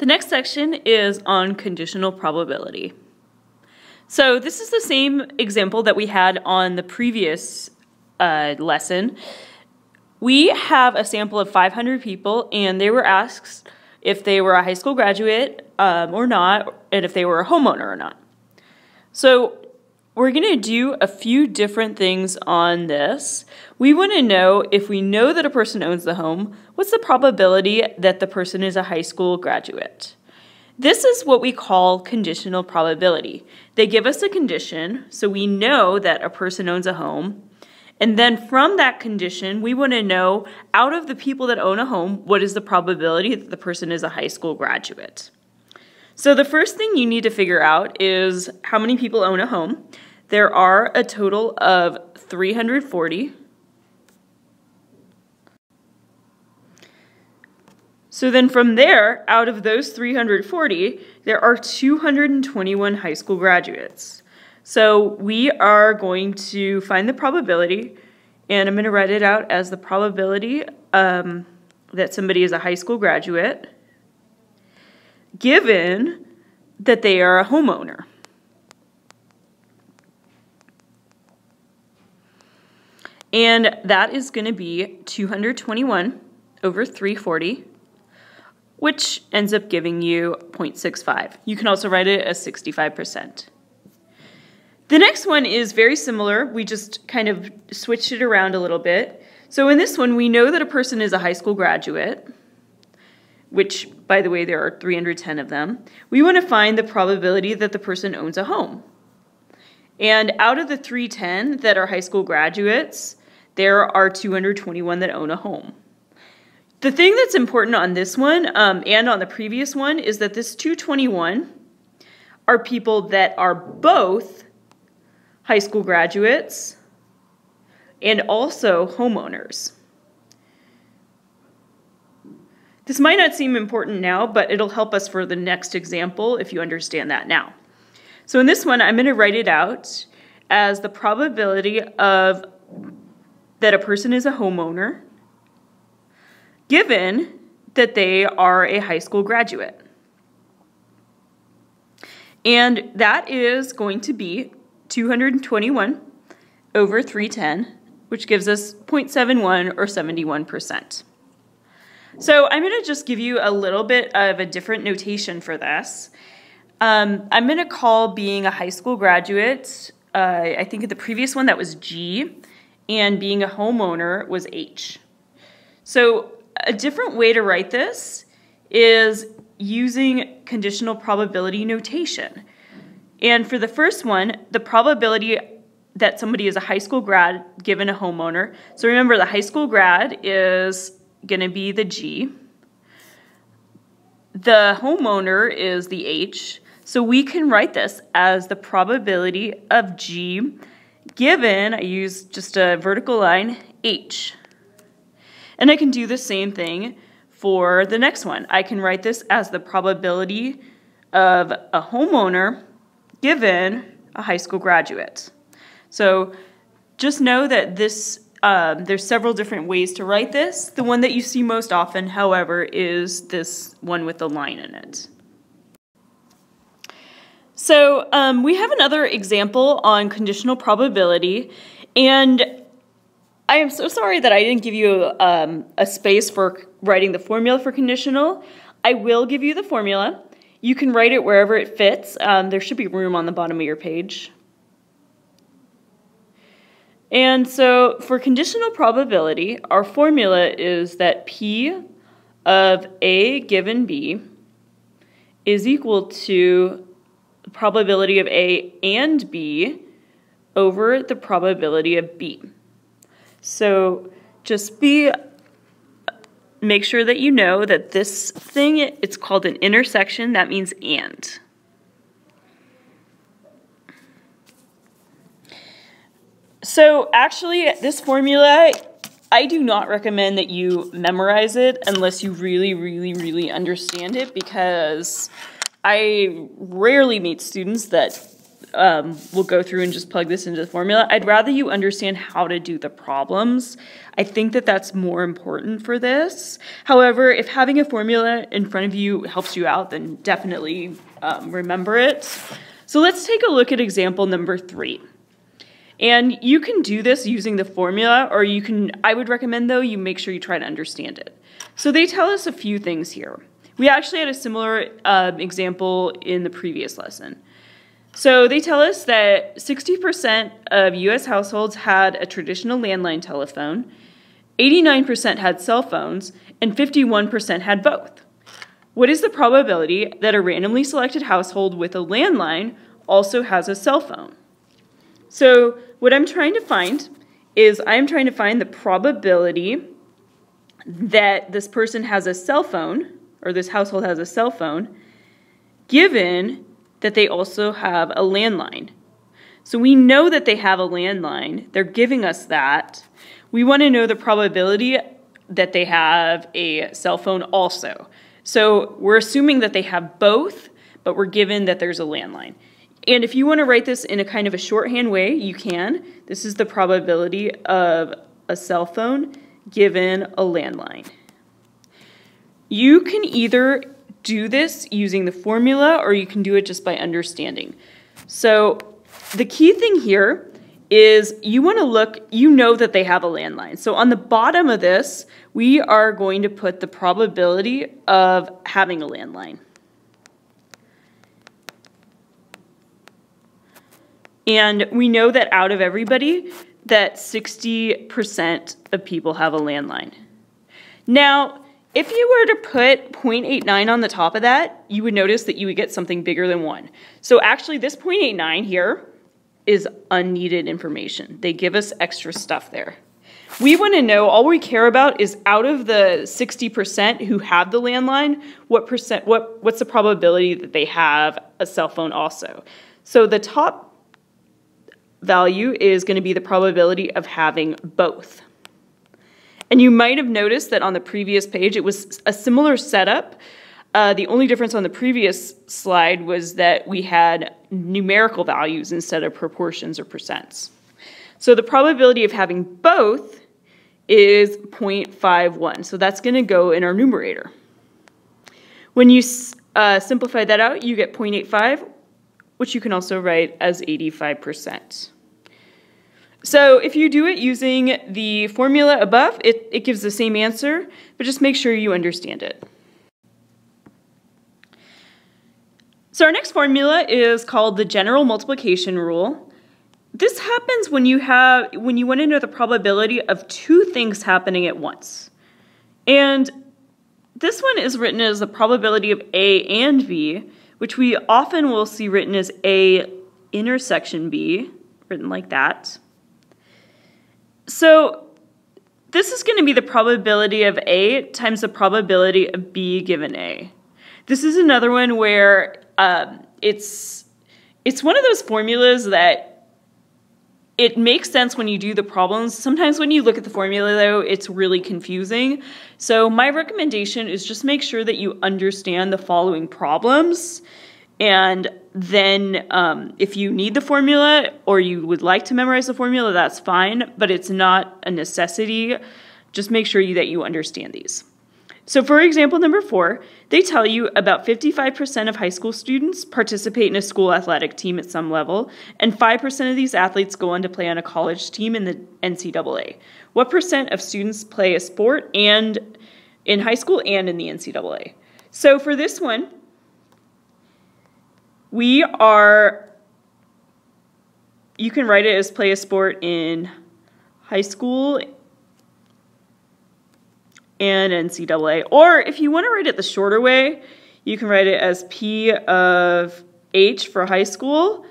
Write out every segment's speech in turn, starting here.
The next section is on conditional probability. So this is the same example that we had on the previous lesson. We have a sample of 500 people, and they were asked if they were a high school graduate or not, and if they were a homeowner or not. So we're going to do a few different things on this. We want to know, if we know that a person owns the home, what's the probability that the person is a high school graduate? This is what we call conditional probability. They give us a condition, so we know that a person owns a home. And then from that condition, we want to know, out of the people that own a home, what is the probability that the person is a high school graduate? So the first thing you need to figure out is how many people own a home. There are a total of 340. So then from there, out of those 340, there are 221 high school graduates. So we are going to find the probability, and I'm going to write it out as the probability that somebody is a high school graduate, given that they are a homeowner. And that is going to be 221 over 340, which ends up giving you 0.65. You can also write it as 65%. The next one is very similar. We just kind of switched it around a little bit. So in this one, we know that a person is a high school graduate, which, by the way, there are 310 of them. We want to find the probability that the person owns a home. And out of the 310 that are high school graduates, there are 221 that own a home. The thing that's important on this one and on the previous one is that this 221 are people that are both high school graduates and also homeowners. This might not seem important now, but it'll help us for the next example if you understand that now. So in this one, I'm going to write it out as the probability of that a person is a homeowner, given that they are a high school graduate. And that is going to be 221 over 310, which gives us 0.71 or 71%. So I'm going to just give you a little bit of a different notation for this. I'm going to call being a high school graduate, I think in the previous one that was G, and being a homeowner was H. So a different way to write this is using conditional probability notation. And for the first one, the probability that somebody is a high school grad given a homeowner. So remember, the high school grad is going to be the G. The homeowner is the H. So we can write this as the probability of G given, I use just a vertical line, H. And I can do the same thing for the next one. I can write this as the probability of a homeowner given a high school graduate. So just know that this, there's several different ways to write this. The one that you see most often, however, is this one with the line in it. So we have another example on conditional probability, and I am so sorry that I didn't give you a space for writing the formula for conditional. I will give you the formula. You can write it wherever it fits. There should be room on the bottom of your page. And so for conditional probability, our formula is that P of A given B is equal to the probability of A and B over the probability of B. So just make sure that you know that this thing, it's called an intersection. That means and. So actually, this formula, I do not recommend that you memorize it unless you really, really, really understand it, because I rarely meet students that we'll go through and just plug this into the formula. I'd rather you understand how to do the problems. I think that that's more important for this. However, if having a formula in front of you helps you out, then definitely remember it. So let's take a look at example number 3. And you can do this using the formula, or you can, I would recommend though, you make sure you try to understand it. So they tell us a few things here. We actually had a similar example in the previous lesson. So they tell us that 60% of US households had a traditional landline telephone, 89% had cell phones, and 51% had both. What is the probability that a randomly selected household with a landline also has a cell phone? So what I'm trying to find is I'm trying to find the probability that this person has a cell phone, or this household has a cell phone, given that they also have a landline. So we know that they have a landline. They're giving us that. We want to know the probability that they have a cell phone also. So we're assuming that they have both, but we're given that there's a landline. And if you want to write this in a kind of a shorthand way, you can. This is the probability of a cell phone given a landline. You can either do this using the formula, or you can do it just by understanding. So the key thing here is you want to look, you know that they have a landline. So on the bottom of this, we are going to put the probability of having a landline. And we know that out of everybody, that 60% of people have a landline. Now, if you were to put 0.89 on the top of that, you would notice that you would get something bigger than 1. So actually this 0.89 here is unneeded information. They give us extra stuff there. We want to know, all we care about is out of the 60% who have the landline, what's the probability that they have a cell phone also. So the top value is going to be the probability of having both. And you might have noticed that on the previous page it was a similar setup. The only difference on the previous slide was that we had numerical values instead of proportions or percents. So the probability of having both is 0.51. So that's going to go in our numerator. When you simplify that out, you get 0.85, which you can also write as 85%. So if you do it using the formula above, it gives the same answer, but just make sure you understand it. So our next formula is called the general multiplication rule. This happens when you want to know the probability of two things happening at once. And this one is written as the probability of A and B, which we often will see written as A intersection B, written like that. So this is going to be the probability of A times the probability of B given A. This is another one where it's one of those formulas that it makes sense when you do the problems. Sometimes when you look at the formula, though, it's really confusing. So my recommendation is just make sure that you understand the following problems. And then if you need the formula or you would like to memorize the formula, that's fine, but it's not a necessity. Just make sure that you understand these. So for example number 4, they tell you about 55% of high school students participate in a school athletic team at some level, and 5% of these athletes go on to play on a college team in the NCAA. What percent of students play a sport and in high school and in the NCAA? So for this one, you can write it as play a sport in high school and NCAA. Or if you want to write it the shorter way, you can write it as P of H for high school,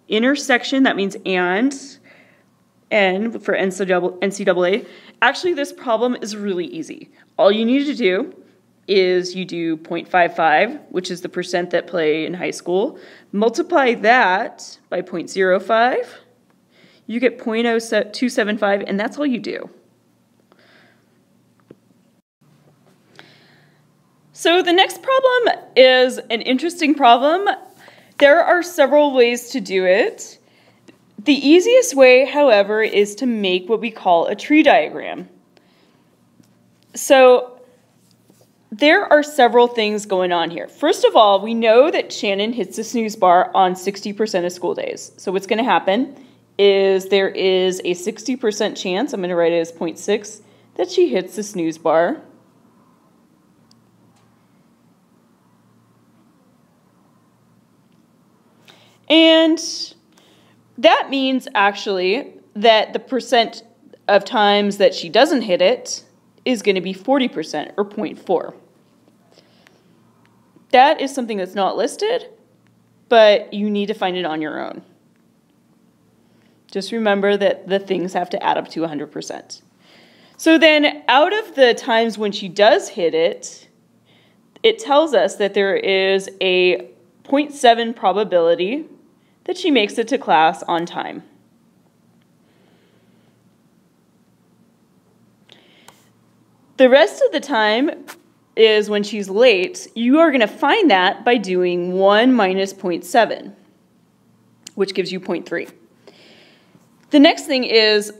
intersection, that means and N for NCAA. Actually, this problem is really easy. All you need to do is you do 0.55, which is the percent that play in high school. Multiply that by 0.05. You get 0.0275, and that's all you do. So the next problem is an interesting problem. There are several ways to do it. The easiest way, however, is to make what we call a tree diagram. So there are several things going on here. First of all, we know that Shannon hits the snooze bar on 60% of school days. So what's going to happen is there is a 60% chance, I'm going to write it as 0.6, that she hits the snooze bar. And that means actually that the percent of times that she doesn't hit it is going to be 40% or 0.4. That is something that's not listed, but you need to find it on your own. Just remember that the things have to add up to 100%. So then out of the times when she does hit it, it tells us that there is a 0.7 probability that she makes it to class on time. The rest of the time is when she's late. You are going to find that by doing 1 minus 0.7, which gives you 0.3. The next thing is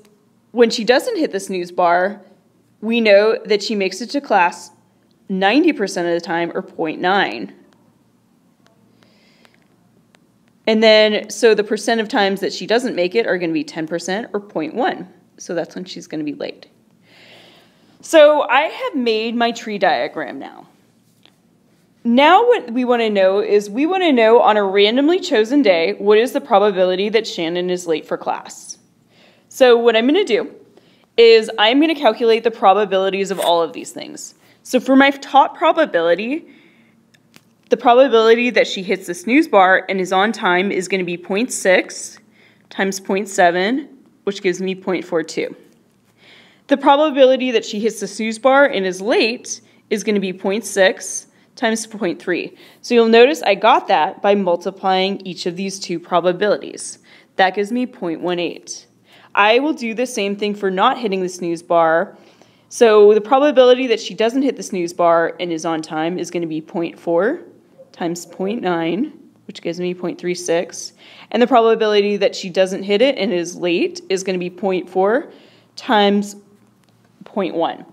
when she doesn't hit the snooze bar, we know that she makes it to class 90% of the time, or 0.9. And then, so the percent of times that she doesn't make it are going to be 10% or 0.1. So that's when she's going to be late. So I have made my tree diagram now. Now what we want to know is we want to know on a randomly chosen day, what is the probability that Shannon is late for class? So what I'm going to do is I'm going to calculate the probabilities of all of these things. So for my top probability, the probability that she hits the snooze bar and is on time is going to be 0.6 times 0.7, which gives me 0.42. The probability that she hits the snooze bar and is late is going to be 0.6 times 0.3. So you'll notice I got that by multiplying each of these two probabilities. That gives me 0.18. I will do the same thing for not hitting the snooze bar. So the probability that she doesn't hit the snooze bar and is on time is going to be 0.4 times 0.9, which gives me 0.36. And the probability that she doesn't hit it and is late is going to be 0.4 times 0.1.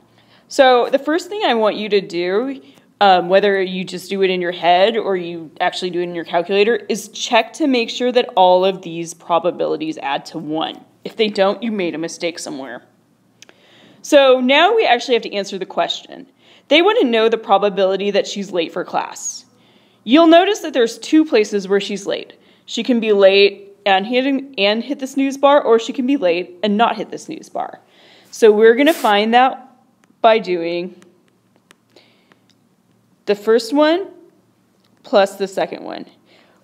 So the first thing I want you to do, whether you just do it in your head or you actually do it in your calculator, is check to make sure that all of these probabilities add to 1. If they don't, you made a mistake somewhere. So now we actually have to answer the question. They want to know the probability that she's late for class. You'll notice that there's two places where she's late. She can be late and hit the snooze bar, or she can be late and not hit the snooze bar. So we're going to find that by doing the first one plus the second one.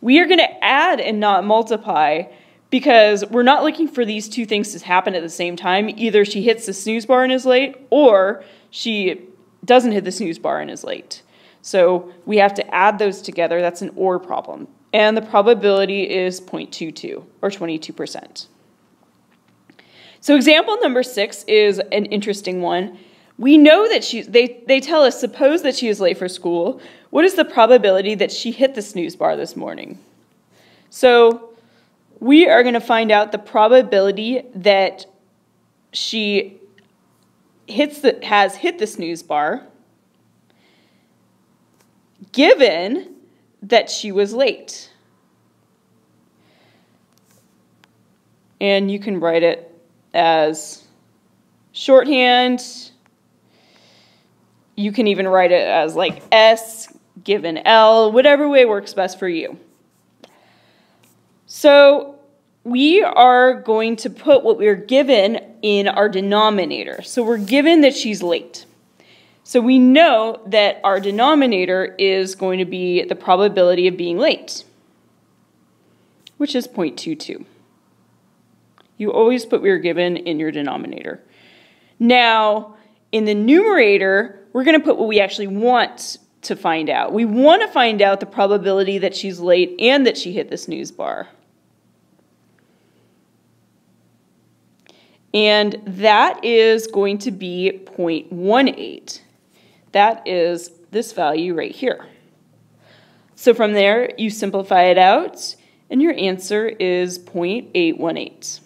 We are going to add and not multiply because we're not looking for these two things to happen at the same time. Either she hits the snooze bar and is late, or she doesn't hit the snooze bar and is late. So we have to add those together. That's an OR problem. And the probability is 0.22, or 22%. So example number 6 is an interesting one. We know that they tell us, suppose that she is late for school. What is the probability that she hit the snooze bar this morning? So we are going to find out the probability that she has hit the snooze bar given that she was late. And you can write it as shorthand. You can even write it as like S given L, whatever way works best for you. So we are going to put what we're given in our denominator. So we're given that she's late. So we know that our denominator is going to be the probability of being late, which is 0.22. You always put what you're given in your denominator. Now, in the numerator, we're going to put what we actually want to find out. We want to find out the probability that she's late and that she hit the snooze bar. And that is going to be 0.18. That is this value right here. So from there, you simplify it out, and your answer is 0.818.